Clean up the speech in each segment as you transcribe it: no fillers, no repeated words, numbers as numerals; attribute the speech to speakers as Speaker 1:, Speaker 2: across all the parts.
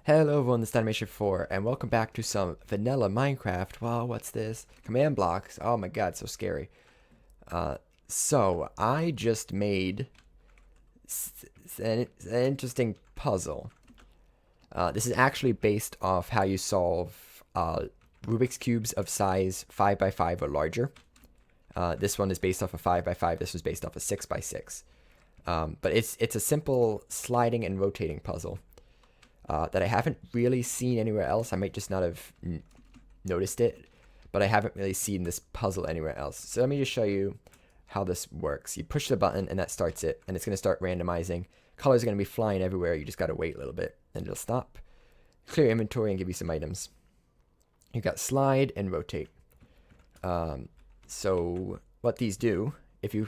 Speaker 1: Hello everyone, this is Animation 4, and welcome back to some vanilla Minecraft. Wow, what's this? Command blocks. Oh my god, so scary. So, I just made an interesting puzzle. This is actually based off how you solve Rubik's Cubes of size 5 by 5 or larger. This one is based off of 5 by 5, this was based off of 6 by 6. But it's a simple sliding and rotating puzzle. That I haven't really seen anywhere else. I might just not have noticed it, but I haven't really seen this puzzle anywhere else. So let me just show you how this works. You push the button and that starts it, and it's going to start randomizing. Colors are going to be flying everywhere. You just got to wait a little bit, and it'll stop. Clear inventory and give you some items. You got slide and rotate. So what these do, if you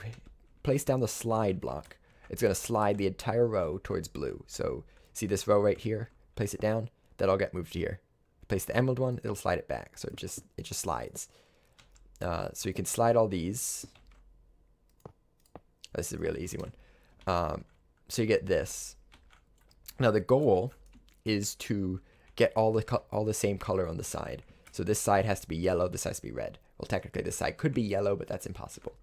Speaker 1: place down the slide block, it's going to slide the entire row towards blue. So see this row right here? Place it down. That'll get moved here. Place the emerald one. It'll slide it back. So it just slides. So you can slide all these. This is a really easy one. So you get this. Now the goal is to get all the same color on the side. So this side has to be yellow. This has to be red. Well, technically this side could be yellow, but that's impossible.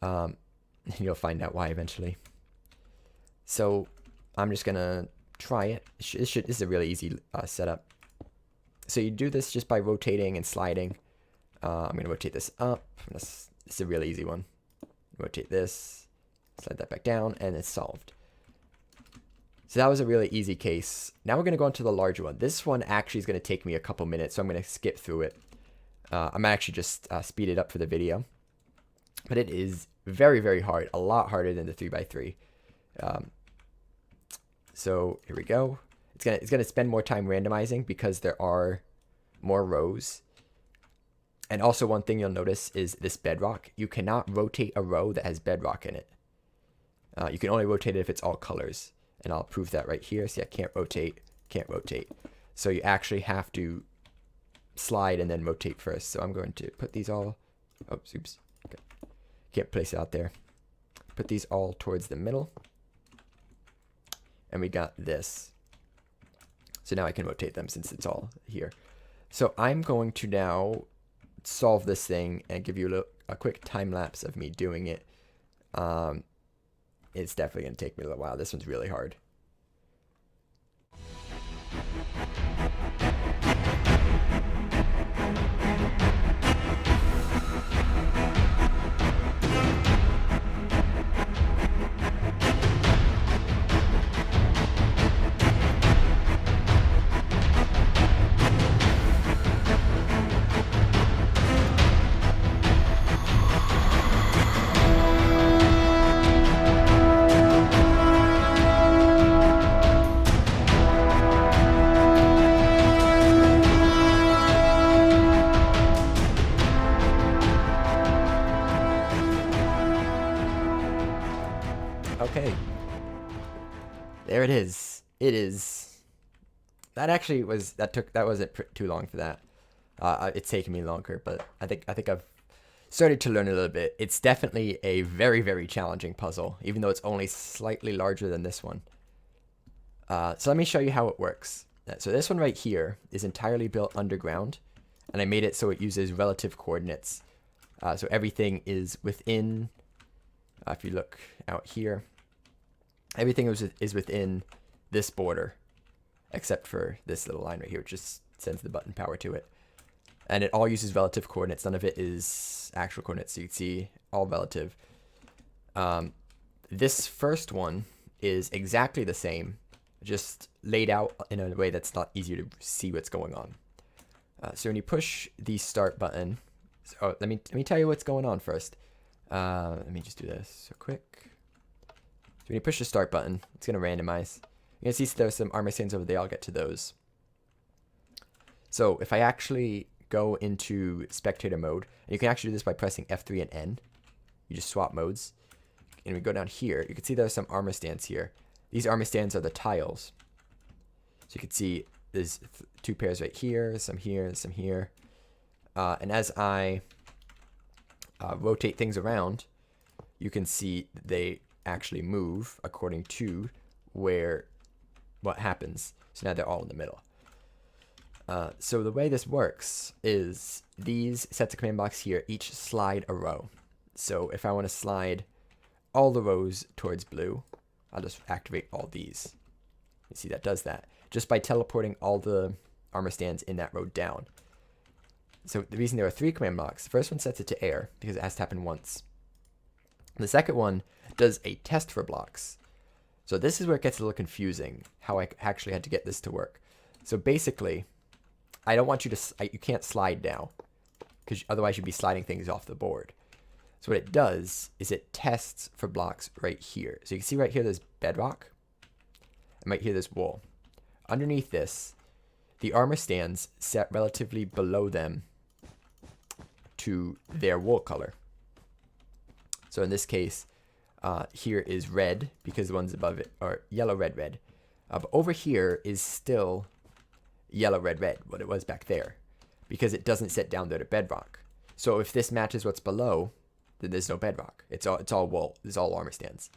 Speaker 1: You'll find out why eventually. So I'm just gonna try it. This is a really easy setup. So you do this just by rotating and sliding. I'm gonna rotate this up. This is a really easy one. Rotate this, slide that back down, and it's solved. So that was a really easy case. Now we're gonna go on to the larger one. This one actually is gonna take me a couple minutes, so I'm gonna skip through it. I'm actually just speed it up for the video, but it is very, very hard. A lot harder than the 3x3. So here we go. It's gonna spend more time randomizing because there are more rows. And also one thing you'll notice is this bedrock. You cannot rotate a row that has bedrock in it. You can only rotate it if it's all colors. And I'll prove that right here. See, I can't rotate. So you actually have to slide and then rotate first. So I'm going to put these all... oops. Okay. Can't place it out there. Put these all towards the middle. And we got this. So now I can rotate them since it's all here. So I'm going to now solve this thing and give you a quick time lapse of me doing it. It's definitely going to take me a little while. This one's really hard. Okay, there it is. It is. That actually wasn't too long for that. It's taken me longer, but I think I've started to learn a little bit. It's definitely a very, very challenging puzzle, even though it's only slightly larger than this one. So let me show you how it works. So this one right here is entirely built underground, and I made it so it uses relative coordinates. So everything is within. If you look out here, everything is within this border, except for this little line right here, which just sends the button power to it. And it all uses relative coordinates. None of it is actual coordinates. So you can see all relative. This first one is exactly the same, just laid out in a way that's not easier to see what's going on. So when you push the start button, let me tell you what's going on first. Let me just do this so quick. So when you push the start button, it's going to randomize. You're going to see there's some armor stands over there. I'll get to those. So if I actually go into spectator mode, and you can actually do this by pressing F3 and N. You just swap modes. And we go down here. You can see there's some armor stands here. These armor stands are the tiles. So you can see there's two pairs right here, some here, some here. And as I rotate things around, you can see they actually move according to where what happens. So now they're all in the middle. So the way this works is these sets of command blocks here each slide a row. So if I want to slide all the rows towards blue, I'll just activate all these. You see that does that just by teleporting all the armor stands in that row down. So the reason there are 3 command blocks, the first one sets it to air because it has to happen once. The second one does a test for blocks. So this is where it gets a little confusing, how I actually had to get this to work. So basically, I don't want you to, you can't slide now, because otherwise you'd be sliding things off the board. So what it does is it tests for blocks right here. So you can see right here there's bedrock, and right here there's wool. Underneath this, the armor stands set relatively below them to their wool color. So in this case, here is red, because the ones above it are yellow, red, red. But over here is still yellow, red, red, what it was back there, because it doesn't set down there to bedrock. So if this matches what's below, then there's no bedrock. It's all wool. It's all armor stands.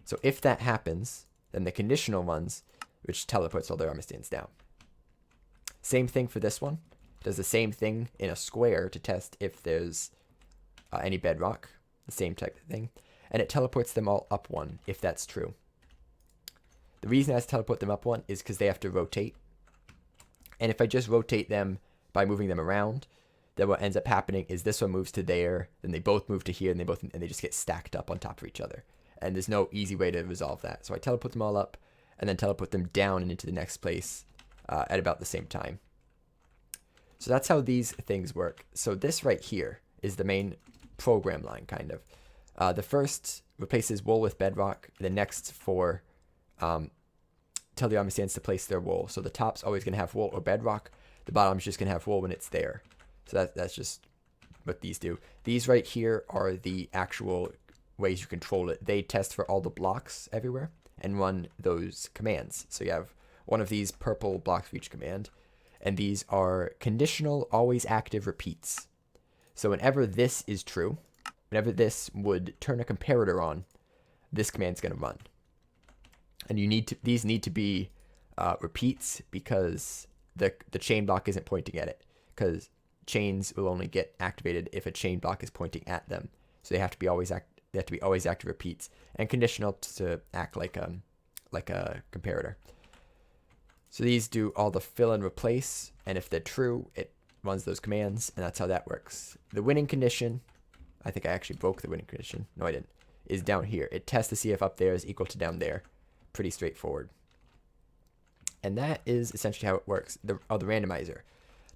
Speaker 1: So if that happens, then the conditional ones, which teleports all their armor stands down. Same thing for this one. Does the same thing in a square to test if there's any bedrock. The same type of thing. And it teleports them all up 1 if that's true. The reason it has to teleport them up 1 is because they have to rotate. And if I just rotate them by moving them around, then what ends up happening is this one moves to there, then they both move to here, and they just get stacked up on top of each other. And there's no easy way to resolve that. So I teleport them all up, and then teleport them down and into the next place at about the same time. So that's how these things work. So this right here is the main program line, kind of. The first replaces wool with bedrock. The next for tell the armor stands to place their wool. So the top's always going to have wool or bedrock. The bottom's just going to have wool when it's there. So that's just what these do. These right here are the actual ways you control it. They test for all the blocks everywhere and run those commands. So you have one of these purple blocks for each command. And these are conditional, always active repeats. So whenever this is true, whenever this would turn a comparator on, this command's going to run. And these need to be repeats because the chain block isn't pointing at it. Because chains will only get activated if a chain block is pointing at them. So they have to be always active repeats, and conditional to act like a comparator. So these do all the fill and replace, and if they're true, it runs those commands, and that's how that works. The winning condition, I think I actually broke the winning condition. No, I didn't. Is down here. It tests to see if up there is equal to down there. Pretty straightforward. And that is essentially how it works. The randomizer.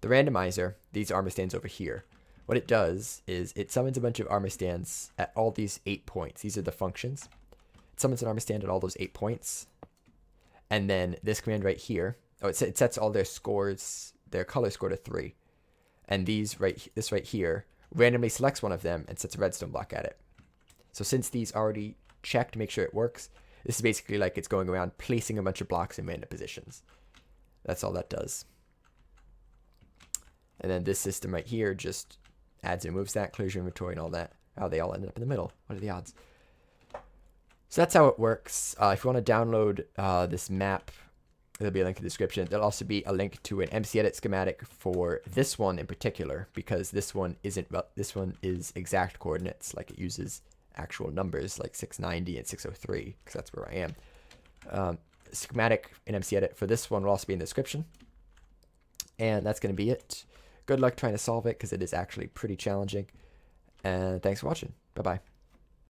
Speaker 1: The randomizer, these armor stands over here. What it does is it summons a bunch of armor stands at all these 8 points. These are the functions. It summons an armor stand at all those 8 points. And then this command right here, it sets all their scores, their color score to 3. And this right here randomly selects one of them and sets a redstone block at it. So since these already checked to make sure it works, this is basically like it's going around placing a bunch of blocks in random positions. That's all that does. And then this system right here just adds and removes that, clears your inventory and all that. Oh, they all ended up in the middle. What are the odds? So that's how it works. If you want to download this map, there'll be a link in the description. There'll also be a link to an MC Edit schematic for this one in particular, because this one is exact coordinates, like it uses actual numbers like 690 and 603, because that's where I am. Schematic in MC Edit for this one will also be in the description. And that's going to be it. Good luck trying to solve it, because it is actually pretty challenging. And thanks for watching. Bye-bye.